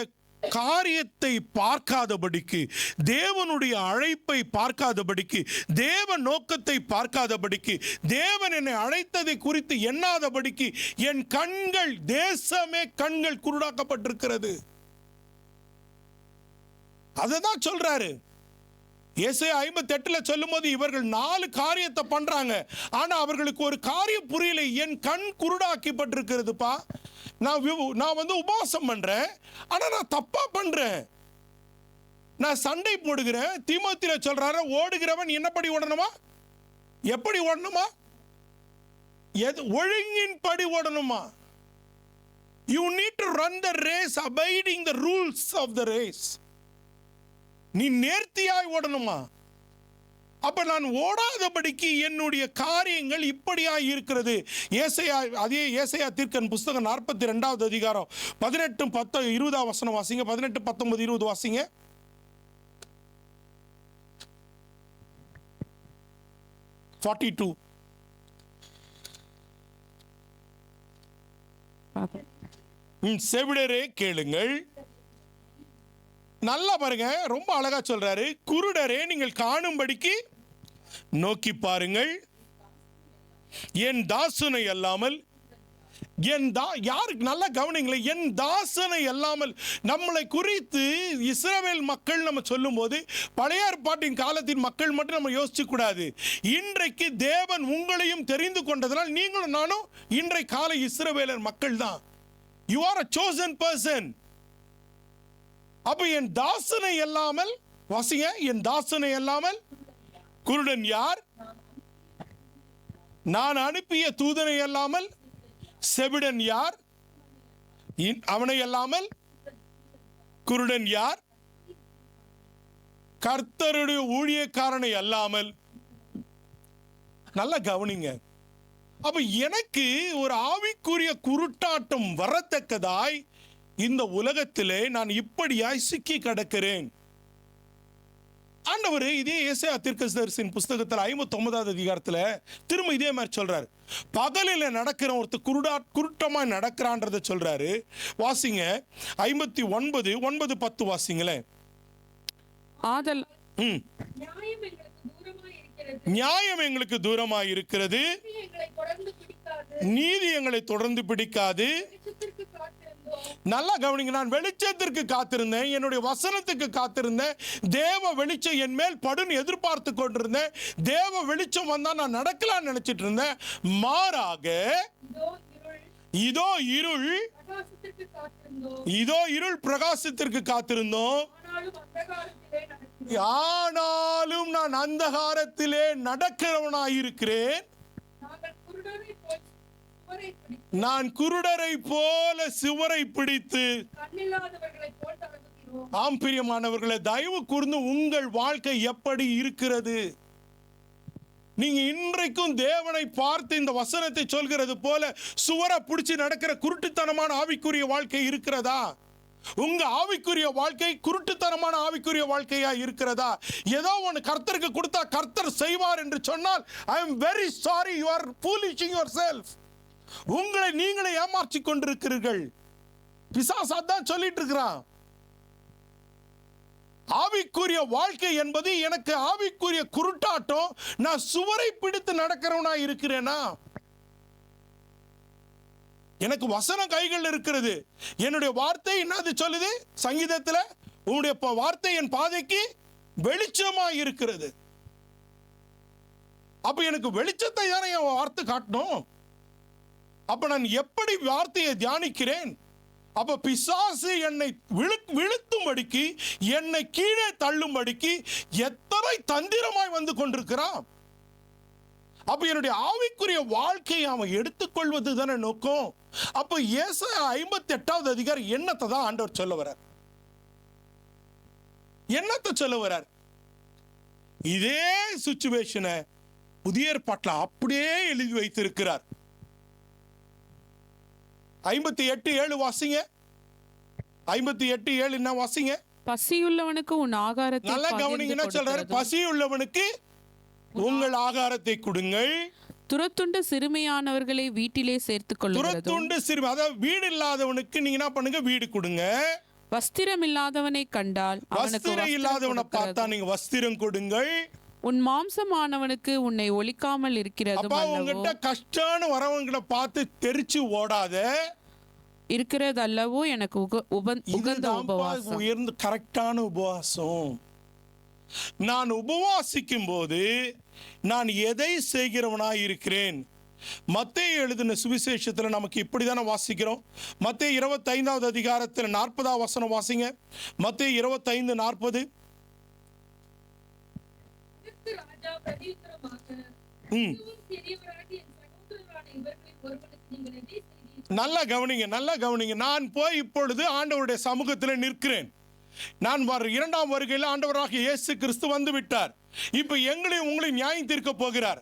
A: காரியத்தை பார்க்காதபடிக்கு, தேவனுடைய அழைப்பை பார்க்காதபடிக்கு, தேவ நோக்கத்தை பார்க்காதபடிக்கு, தேவன் என்னை அழைத்ததை குறித்து எண்ணாதபடிக்கு என் கண்கள், தேசமே கண்கள் குருடாக்கப்பட்டிருக்கிறது. அததான் சொல்றாரு ஏசாயா 58 சொல்லும் போது, இவர்கள் 4 காரியத்தை பண்றாங்க, ஆனா அவர்களுக்கு ஒரு காரியம் புரியல. என் கண் குருடாக்கப்பட்டிருக்கிறதுப்பா. நான் வந்து உபவாசம் பண்றேன், ஆனா நான் தப்பா பண்றேன். நான் சண்டை போடுகிறேன். தீமோத்தேயுல சொல்றாரு, ஓடுகிறவன் என்னப்படி ஓடணுமா? எப்படி ஓடணுமா? ஒழுங்கின்படி ஓடணுமா? You need to run the race abiding the rules of the race. நீ நேர்த்தியாய் ஓடணுமா? அப்ப நான் ஓடாதபடிக்கு என்னுடைய காரியங்கள் இப்படியாய் இருக்கிறது. அதே ஏசாயா தீர்க்கன் புஸ்தகம் 42வது அதிகாரம் 18, 10, 20 வசனம் வாசிங்க. 18, 19, 20 வாசிங்க. செவிடரே கேளுங்கள். நல்லா பாருங்க, ரொம்ப அழகா சொல்றாரு. குருடரே நீங்கள் காணும்படிக்கு நோக்கி பாருங்கள். என் தாசனை அல்லாமல் யாருக்கு, நல்லா கவனிங்களேன், என் தாசனை அல்லாமல். நம்மளை குறித்து இஸ்ரவேல் மக்கள் நம்ம சொல்லும் போது பழைய ஏற்பாட்டின் காலத்தின் மக்கள் மட்டும் நம்ம யோசிச்சு கூடாது. இன்றைக்கு தேவன் உங்களையும் தெரிந்து கொண்டதனால் நீங்களும் நானும் இன்றைய கால இஸ்ரவேலர் மக்கள் தான். You are a chosen person. அப்ப என் தாசனை அல்லாமல், வாசிங்க, என் தாசனை அல்லாமல் குருடன் யார்? நான் அனுப்பிய தூதனை அல்லாமல் செவிடன் யார்? அவனை அல்லாமல் குருடன் யார்? கர்த்தருடைய ஊழியக்காரனை அல்லாமல். நல்லா கவனிங்க. அப்ப எனக்கு ஒரு ஆவிக்குரிய குருட்டாட்டம் வரத்தக்கதாய் இந்த உலகத்திலே நான் இப்படியாய் சிக்கி கிடக்கிறேன். ஆண்டவர் இதே ஏசாயா தீர்க்கதரிசியின் புஸ்தகத்தில் 59வது அதிகாரத்தில் திரும்ப இதே மாதிரி சொல்றாரு. பகலில் நடக்கிற ஒருத்தர் குருட்டமா நடக்கிறான்றத சொல்றாரு. வாசிங்க 59, 9, 10 வாசிங்களேன். நியாயம் எங்களுக்கு தூரமாய் இருக்கிறது, நீதி எங்களை தொடர்ந்து பிடிக்காது. நல்லா கவனிங்க, நான் வெளிச்சத்திற்கு காத்திருந்தேன், என்னுடைய வசனத்துக்கு காத்திருந்தேன். தேவ வெளிச்சம் என் மேல் படுன்னு எதிர்பார்த்து கொண்டிருந்தேன். தேவ வெளிச்சம் வந்தா நான் நடக்கலாம்னு நினைச்சிட்டு இருந்தேன். மாறாக இதோ இருள் பிரகாசத்திற்கு காத்திருந்தோம், ஆனாலும் நான் அந்தகாரத்திலே நடக்கிறவனாயிருக்கிறேன். நான் குருடரை போல சுவரை பிடித்து. ஆம் பிரியமானவர்களே, தயவு கூர்ந்து உங்கள் வாழ்க்கை எப்படி இருக்கிறது? நீங்க இன்றைக்கும் தேவனை பார்த்து இந்த வசனத்தை சொல்கிறது போல சுவரை பிடிச்சு நடக்கிற குருட்டுத்தனமான ஆவிக்குரிய வாழ்க்கை இருக்கிறதா? உங்க ஆவிக்குரிய வாழ்க்கை குருட்டுத்தனமான ஆவிக்குரிய வாழ்க்கையா இருக்கிறதா? ஏதோ ஒன்று கர்த்தருக்கு கொடுத்தா கர்த்தர் செய்வார் என்று சொன்னால், I am very sorry, you are foolishing yourself. உங்களை நீங்களே ஏமாற்றி கொண்டிருக்கிறீர்கள். பிசாசு அதான் சொல்லிட்டு இருக்கிறான். ஆவிக்குரிய வாழ்க்கை என்பது எனக்கு ஆவிக்குரிய குருட்டாட்டம். நான் சுவரை பிடித்து நடக்கிறவனா இருக்கிறேனா? எனக்கு வசனம் கைகள் இருக்கிறது. என்னுடைய வார்த்தை என்னது சொல்லுது சங்கீதத்தில்? உன்னுடைய வார்த்தை என் பாதைக்கு வெளிச்சமாக இருக்கிறது. அப்ப எனக்கு வெளிச்சத்தை தானே என் வார்த்தை காட்டணும். அப்ப நான் எப்படி வார்த்தையை தியானிக்கிறேன்? அப்ப பிசாசு என்னை விழுத்தும்படிக்கு, என்னை கீழே தள்ளும்படிக்கு எத்தனை தந்திரமாய் வந்து கொண்டிருக்கிறான். அப்ப என்னுடைய ஆவிக்குரிய வாழ்க்கையை அவன் எடுத்துக்கொள்வது தானே நோக்கம். அப்ப ஏசாயா 58வது அதிகாரம் என்னத்தை தான் ஆண்டவர் சொல்ல வர்றார்? என்னத்தை சொல்ல வர்றார்? இதே சிச்சுவேஷனை புதிய ஏற்பாட்டில் அப்படியே எழுதி வைத்திருக்கிறார். 58:7 வாசிங்க. 58:7 என்ன வாசிங்க?
B: பசியுள்ளவனுக்கு உன் ஆகாரத்தை
A: நல்லா கவனிங்க. என்ன சொல்றாரு? பசியுள்ளவனுக்கு உங்கள் ஆகாரத்தை கொடுங்கள்.
B: துரத்துண்டு சிறுமையானவர்களை வீட்டிலே சேர்த்துக் கொள்ளுகிறதும்.
A: துரத்துண்டு சிறுமை, அதாவது வீடு இல்லாதவனுக்கு நீங்க என்ன பண்ணுங்க? வீடு கொடுங்க.
B: வஸ்திரம் இல்லாதவனை கண்டால்
A: வஸ்திரம் இல்லாதவனை பார்த்தா நீங்க வஸ்திரம் கொடுங்கள்.
B: உன் மாம்சமானவனுக்கு உன்னை ஒலிக்காமல் இருக்கிறது.
A: அப்பா, உங்ககிட்ட கஷ்டம்னு வரவங்களை பார்த்து தெரிச்சு ஓடாத.
B: இருக்கிறது அல்லவோ எனக்கு உகந்த உபவாசம்.
A: உயர்ந்து கரெக்டான உபவாசம். நான் உபவாசிக்கும் போது நான் எதை செய்கிறவனாய் இருக்கிறேன்? மத்தேயு எழுதின சுவிசேஷத்தில் நமக்கு இப்படிதானே வாசிக்கிறோம். மத்தேயு 25வது அதிகாரத்தில் 40வது வசனம் வாசிங்க. மத்தேயு 25:40. நல்லா கவனிங்க, நல்லா கவனிங்க. நான் போய் இப்பொழுது ஆண்டவருடைய சமூகத்தில் நிற்கிறேன். நான் 2ஆம் வருகையில் ஆண்டவராகிய இயேசு கிறிஸ்து வந்து விட்டார். இப்ப எங்களையும் உங்களையும் நியாயம் தீர்க்க போகிறார்.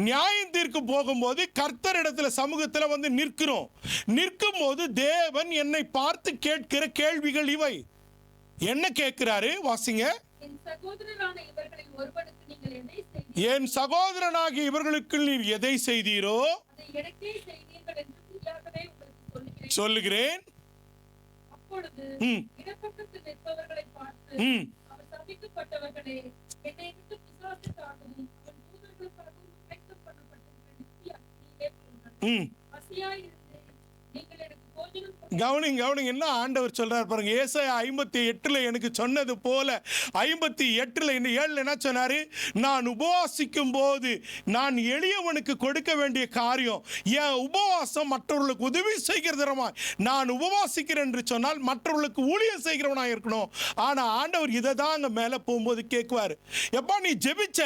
A: நியாயம் தீர்க்க போகும்போது கர்த்தரிடத்துல சமூகத்துல வந்து நிற்கிறோம். நிற்கும் போது தேவன் என்னை பார்த்து கேட்கிற கேள்விகள் இவை. என்ன கேட்கிறாரு? வாசிங்க. என் சகோதரனாகிய இவர்களுக்கு நீர் எதை செய்தீரோ சொல்லுகிறேன். கவனிங்க கவனிங்க, என்ன ஆண்டவர் சொல்றார் பாருங்க. ஏசாயா 58 எனக்கு சொன்னது போல 58:7 என்ன சொன்னாரு? நான் உபவாசிக்கும் போது நான் எளியவனுக்கு கொடுக்க வேண்டிய காரியம் என் உபவாசம் மற்றவர்களுக்கு உதவி செய்கிறதுமா. நான் உபவாசிக்கிறேன் என்று சொன்னால் மற்றவர்களுக்கு ஊழியம் செய்கிறவனா இருக்கணும். ஆனா ஆண்டவர் இதை தான் அங்க மேல போகும்போது கேட்குவாரு. எப்பா, நீ ஜெபிச்ச,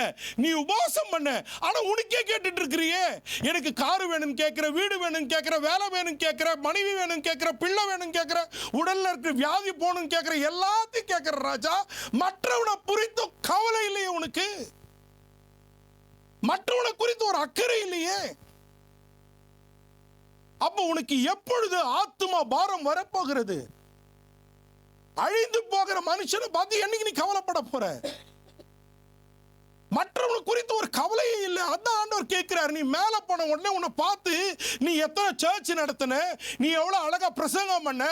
A: நீ உபவாசம் பண்ண, ஆனா உனக்கே கேட்டுட்டு இருக்கிறியே. எனக்கு காரு வேணும்னு கேட்கிற, வீடு வேணும்னு கேட்கிற, வேலை வேணும் கேட்கிற, மனைவி வேணும் கேட்கிற, பிள்ளை வேணும் கேட்கிற, உடல்ல இருக்க வியாதி போகணும் கேட்கிற, எல்லாத்தையும் கேட்கிற ராஜா. மற்றவனை குறித்து கவலை இல்லையே உனக்கு? மற்றவனை குறித்து ஒரு அக்கறை இல்லையே? அப்ப உனக்கு எப்பொழுது ஆத்துமா பாரம் வரப்போகிறது? அழிந்து போகிற மனுஷனை பார்த்து என்னைக்கு நீ கவலைப்பட போற? மற்றவங்க குறித்து ஒரு கவலையே இல்லை. அதான் ஆண்டவர் கேட்கிறார். நீ மேல போன உடனே உன்னை பார்த்து நீ எத்தனை சர்ச் நடத்தின, நீ எவ்வளவு அழகா பிரசங்கம் பண்ண,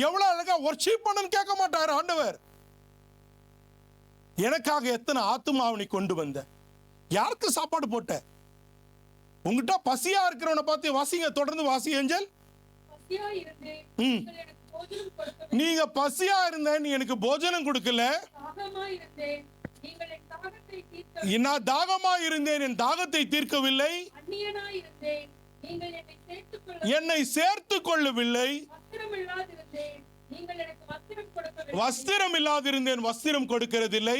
A: எவ்வளவு அழகா வொர்ஷிப் பண்ணன்னு கேட்க மாட்டார் ஆண்டவர். எனக்காக எத்தனை ஆத்துமாவை நீ கொண்டு வந்த, யாருக்கு சாப்பாடு போட்ட? உங்ககிட்ட பசியா இருக்கிறவனை பார்த்து வாசிங்க, தொடர்ந்து வாசி ஏஞ்சல். நீங்க பசியா இருந்த, நீ எனக்கு போஜனம் கொடுக்கல. நான் தாகமா இருந்தேன், என் தாகத்தை தீர்க்கவில்லை. என்னை சேர்த்து கொள்ளவில்லை. வஸ்திரம் இல்லாதிருந்தேன், வஸ்திரம் கொடுக்கிறதில்லை.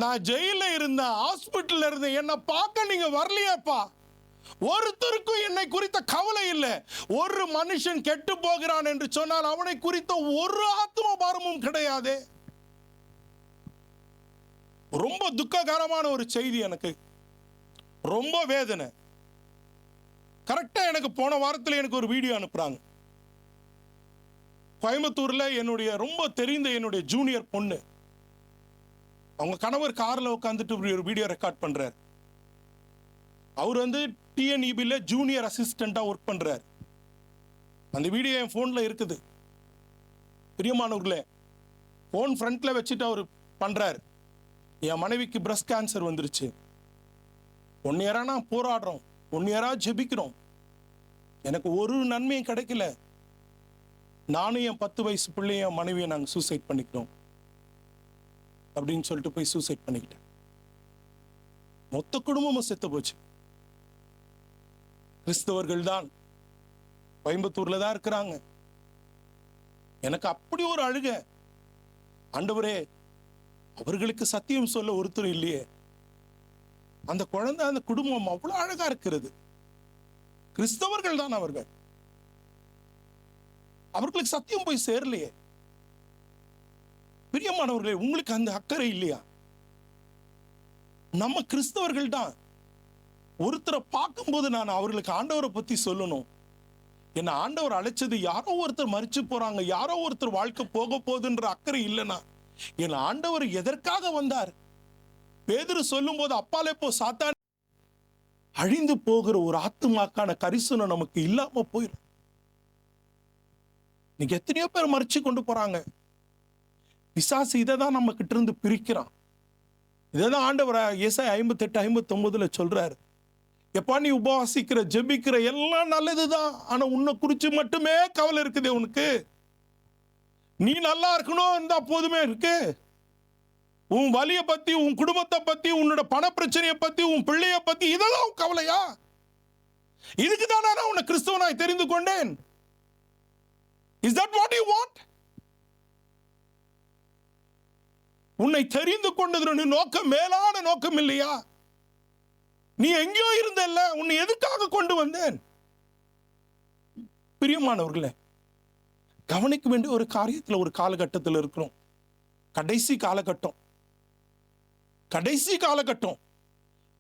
A: நான் ஜெயில இருந்தேன், ஹாஸ்பிட்டல் இருந்தேன், என்னை பார்க்க நீங்க வரலையேப்பா. ஒருத்தருக்கும் என்னை குறித்த கவலை இல்லை. ஒரு மனுஷன் கெட்டு போகிறான் என்று சொன்னால் அவனை குறித்த ஒரு ஆத்ம பாரமும் கிடையாது. ரொம்ப துக்ககரமான ஒரு செய்தி, எனக்கு ரொம்ப வேதனை. கரெக்டா எனக்கு போன வாரத்தில் எனக்கு ஒரு வீடியோ அனுப்புறாங்க. கோயம்புத்தூர்ல என்னுடைய ரொம்ப தெரிந்த என்னுடைய ஜூனியர் பொண்ணு, அவங்க கணவர் கார்ல உட்காந்துட்டு ஒரு வீடியோ ரெக்கார்ட் பண்றாரு. அவர் வந்து டிஎன்இபில ஜூனியர் அசிஸ்டண்டா ஒர்க் பண்றாரு. அந்த வீடியோ என் போன்ல இருக்குது. பிரியமானவர்களே, போன் ஃப்ரண்ட்ல வச்சுட்டு அவர் பண்றாரு. என் மனைவிக்கு பிரஸ்ட் கேன்சர் வந்துருச்சு. 1 இயரா நான் போராடுறோம், 1 இயரா ஜெபிக்கிறோம், எனக்கு ஒரு நன்மையும் கிடைக்கல. நானும் என் 10 வயசு பிள்ளையும் என் மனைவியை நாங்கள் சூசைட் பண்ணிக்கிறோம் அப்படின்னு சொல்லிட்டு போய் சூசைட் பண்ணிக்கிட்டேன். மொத்த குடும்பமும் செத்து போச்சு. கிறிஸ்தவர்கள் தான், கோயம்புத்தூர்ல தான் இருக்கிறாங்க. எனக்கு அப்படி ஒரு அழுக. ஆண்டவரே, அவர்களுக்கு சத்தியம் சொல்ல ஒருத்தர் இல்லையே, அந்த குழந்தை, அந்த குடும்பம் அவ்வளவு அழகா இருக்கிறது. கிறிஸ்தவர்கள் தான் அவர்கள். அவர்களுக்கு சத்தியம் போய் சேரலையே. பிரியமானவர்களே, உங்களுக்கு அந்த அக்கறை இல்லையா? நம்ம கிறிஸ்தவர்கள் தான். ஒருத்தரை பார்க்கும்போது நான் அவர்களுக்கு ஆண்டவரை பத்தி சொல்லணும். என்ன ஆண்டவர் அழைச்சது யாரோ ஒருத்தர் மரிச்சு போறாங்க, யாரோ ஒருத்தர் வாழ்க்கை போக போகுதுன்ற அக்கறை இல்லைனா என் ஆண்டவர் எதற்காக வந்தார்? பேதுரு சொல்லும் போது அப்பாலே போ சாத்தான், அழிந்து போகிற ஒரு ஆத்துமாக்கான கரிசனம் நமக்கு இல்லாம போயிடும். நீங்க எத்தனையோ பேர் மறிச்சு கொண்டு போறாங்க. பிசாசு இதை தான் நம்ம கிட்ட இருந்து பிரிக்கிறான். இதைதான் ஆண்டவர் ஏசாயா 58:59 சொல்றாரு. எப்பா நீ உபவாசிக்கிற, ஜெபிக்கிற எல்லாம் நல்லதுதான், ஆனா உன்னை குறிச்சு மட்டுமே கவலை இருக்குது உனக்கு. நீ நல்லா இருக்கணும் இருந்தா போதுமே இருக்கு. உன் வலிய பத்தி, உன் குடும்பத்தை பத்தி, உன்னோட பண பிரச்சனையை பத்தி, உன் பிள்ளைய பத்தி இதெல்லாம் கவலையா? இதுக்கு தானே நான் உன்னை கிறிஸ்தவனாய் தெரிந்து கொண்டேன். Is that what you want? உன்னை தெரிந்து கொண்டது நோக்கம் மேலான நோக்கம் இல்லையா? நீ எங்கேயோ இருந்தல்ல, உன்னை எதுக்காக கொண்டு வந்தேன்? பிரியமானவர்களே, கவனிக்க வேண்டிய ஒரு காரியத்தில் ஒரு காலகட்டத்தில் இருக்கிறோம். கடைசி காலகட்டம். கடைசி காலகட்டம்.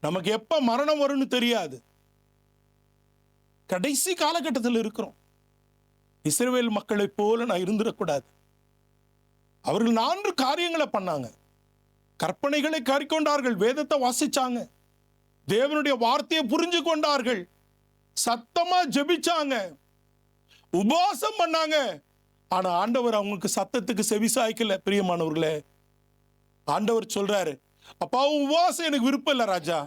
A: நமக்கு எப்ப மரணம் வரும்னு தெரியாது. கடைசி காலகட்டத்தில் இருக்கிறோம். இஸ்ரவேல் மக்களை போல நான் இருந்துடக்கூடாது. அவர்கள் 4 காரியங்களை பண்ணாங்க. கற்பனைகளை கறிக்கொண்டார்கள், வேதத்தை வாசிச்சாங்க, தேவனுடைய வார்த்தையை புரிஞ்சு கொண்டார்கள், சத்தமா ஜெபிச்சாங்க, உபவாசம் பண்ணாங்க. ஆனா ஆண்டவர் அவங்களுக்கு சத்தத்துக்கு செவி சாய்க்கல. பிரியமானவர்களே, ஆண்டவர் சொல்றாரு, அப்பா உன் உபவாசம் எனக்கு விருப்பம் இல்லை ராஜா.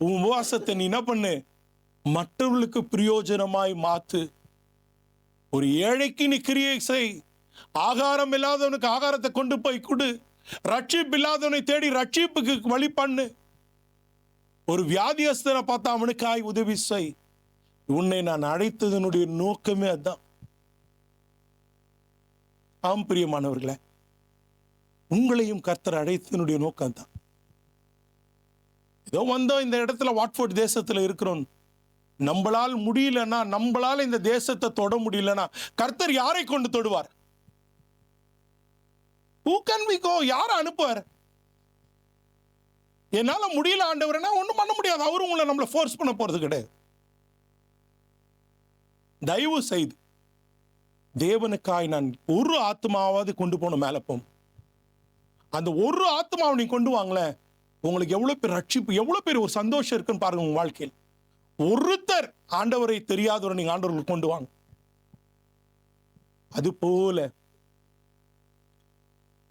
A: உன் உபவாசத்தை நீ என்ன பண்ணு, மற்றவர்களுக்கு பிரயோஜனமாய் மாத்து. ஒரு ஏழைக்கு நீ கிரியை செய். ஆகாரம் இல்லாதவனுக்கு ஆகாரத்தை கொண்டு போய் கொடு. ரட்சிப்பு இல்லாதவனை தேடி ரட்சிப்புக்கு வழி பண்ணு. ஒரு வியாதியஸ்தரை பார்த்தா அவனுக்காய் உதவி செய். உன்னை நான் அழைத்ததனுடைய நோக்கமே அதுதான். ஆம் பிரியமானவர்களே, உங்களையும் கர்த்தர் அழைத்ததனுடைய நோக்கம் தான். ஏதோ வந்தோம் இந்த இடத்துல வாட்ஃபோர்ட் தேசத்துல இருக்கிறோம், நம்மளால் முடியலன்னா, நம்மளால இந்த தேசத்தை தொட முடியலன்னா கர்த்தர் யாரை கொண்டு தொடுவார்? Who can we go? யாரை அனுப்புவார்? என்னால முடியல ஆண்டவரனா ஒண்ணும் பண்ண முடியாது. அவரும் உங்களை நம்மளை ஃபோர்ஸ் பண்ண போறது கிடையாது. தயவு செய்து தேவனுக்காய் நான் ஒரு ஆத்மாவது கொண்டு போன மேல போம். அந்த ஒரு ஆத்மாவை நீ கொண்டு வாங்களேன், உங்களுக்கு எவ்வளவு பேர் ரட்சிப்பு, எவ்வளவு பேர் ஒரு சந்தோஷம் இருக்குன்னு பாருங்க. உங்க வாழ்க்கையில் ஒருத்தர் ஆண்டவரை தெரியாதவரை நீங்க ஆண்டவர்களுக்கு கொண்டு வாங்க. அது போல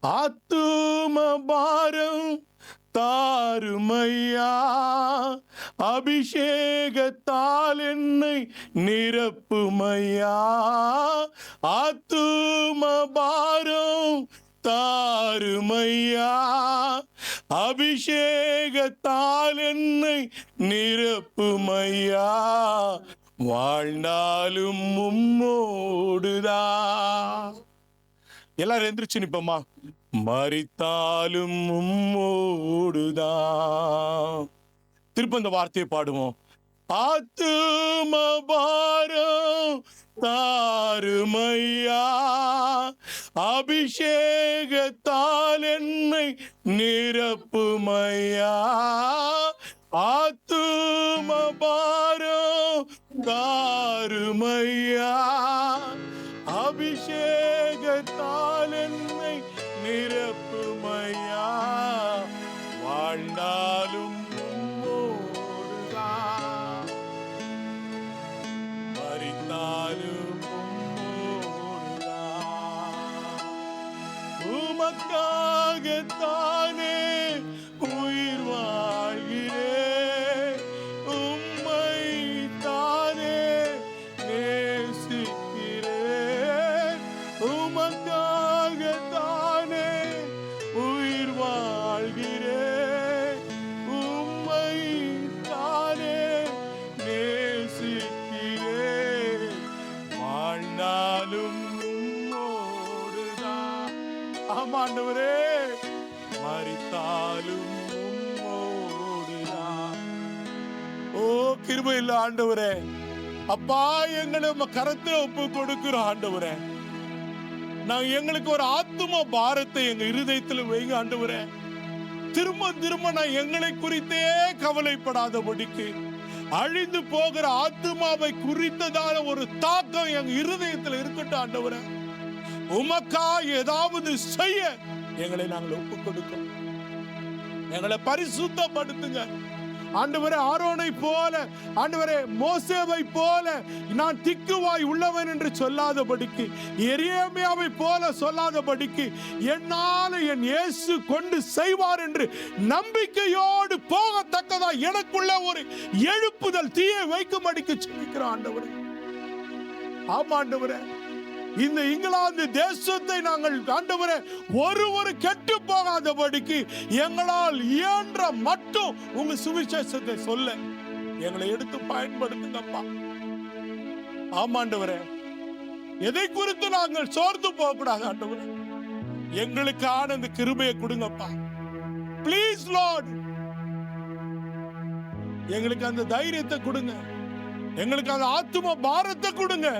A: ஆத்தும பாரம் தாருமையா, அபிஷேகத்தால் என்னை நிரப்புமையா. ஆத்தும பாரம் தாருமையா, அபிஷேகத்தால் என்னை நிரப்புமையா. வாழ்நாளும் உம்மோடுதா. எல்லாரும் எந்திரிச்சு நிப்போமா. மரித்தாலும் உம்மோடுதான். திருப்ப இந்த வார்த்தையை பாடுவோம். ஆத்தும பாரம் தாருமையா, அபிஷேகத்தால் என்னை நிரப்புமையா. ஆத்தும பாரம் தாருமையா, அபிஷேகத்தால் என்னை நிரப்புமையா. வாழ்ந்தாலும் உம்மோடுதான், மரித்தாலும் உம்மோடுதான். உமக்காகத்தானே உயிர் வாழ்கிறேன், உம்மை தானே நேசிக்கிறேன். உமக்காகத்தானே உயிர் வாழ்கிறேன், உம்மை தானே நேசிக்கிறேன். வாழ்நாளும் உம்மோடுதான். ஆமாண்டவரே, மரித்தாலும் உம்மோடுதான். கிருபை இல்ல ஆண்டவரே. அப்பா, எங்களை உங்க கரத்தை ஒப்பு கொடுக்கிறோம் ஆண்டவரே. நான் எங்களுக்கு ஒரு ஆத்தும பாரத்தை எங்க இருதயத்தில் வைங்க ஆண்டவரே. திரும்ப திரும்ப நான் எங்களை குறித்தே கவலைப்படாதபடிக்கு அழிந்து போகிற ஆத்துமாவை குறித்ததான ஒரு தாக்கம் எங்க இருதயத்தில் இருக்கட்டும் ஆண்டவரே. உமக்கா ஏதாவது செய்ய எங்களை நாங்கள் ஒப்பு கொடுக்கிறோம். எங்களை பரிசுத்தப்படுத்துங்க ஆண்டவரே. ஆரோனை போல ஆண்டவரே, மோசேவை போல நான் திக்குவாய் உள்ளவன் என்று சொல்லாதபடிக்கு, எரேமியாவை போல சொல்லாதபடிக்கு, என்னால் என் இயேசு கொண்டு செய்வார் என்று நம்பிக்கையோடு போகத்தக்கதா எனக்குள்ள ஒரு எழுப்புதல் தீயை வைக்கும்படிக்கு ஜெபிக்கிறோம் ஆண்டவரே. ஆமா ஆண்டவரே, இந்த இங்கிலாந்து தேசத்தை நாங்கள் ஆண்டவரே ஒரு கெட்டு போகாதபடிக்கு எங்களால் இயன்ற மட்டும் உங்க சுவிசேஷத்தை சொல்ல எங்களை எடுத்து பயன்படுத்துங்கப்பா. ஆமாண்டவரே, எதை குறித்து நாங்கள் சோர்ந்து போக கூடாது ஆண்டவரே. எங்களுக்கான இந்த கிருபையை கொடுங்கப்பா ப்ளீஸ் லார்ட். எங்களுக்கு அந்த தைரியத்தை கொடுங்க, எங்களுக்கு அந்த ஆத்தும பாரத்தை கொடுங்க.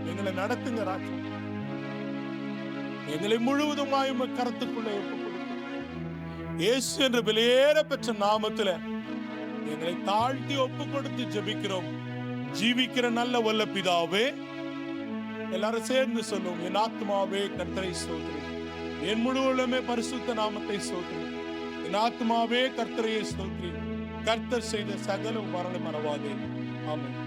A: எங்களை நடத்துங்க ராஜா. எங்களை முழுவதுமாய் கரத்துக்குள்ளே இயேசு என்ற விலையேற பெற்ற நாமத்துல எங்களை தாழ்த்தி ஒப்பு கொடுத்து ஜெபிக்கிறோம் ஜீவிக்கிற நல்ல வல்ல பிதாவே. எல்லாரும் சேர்ந்து சொல்லுவோம், என் ஆத்மாவே கர்த்தரை ஸ்தோத்திரி, என் முழுவதுமே பரிசுத்த நாமத்தை ஸ்தோத்திரி. என் ஆத்மாவே கர்த்தரையே ஸ்தோத்திரி, கர்த்தர் செய்த சகல மரணம் மறவாதே. ஆமென்.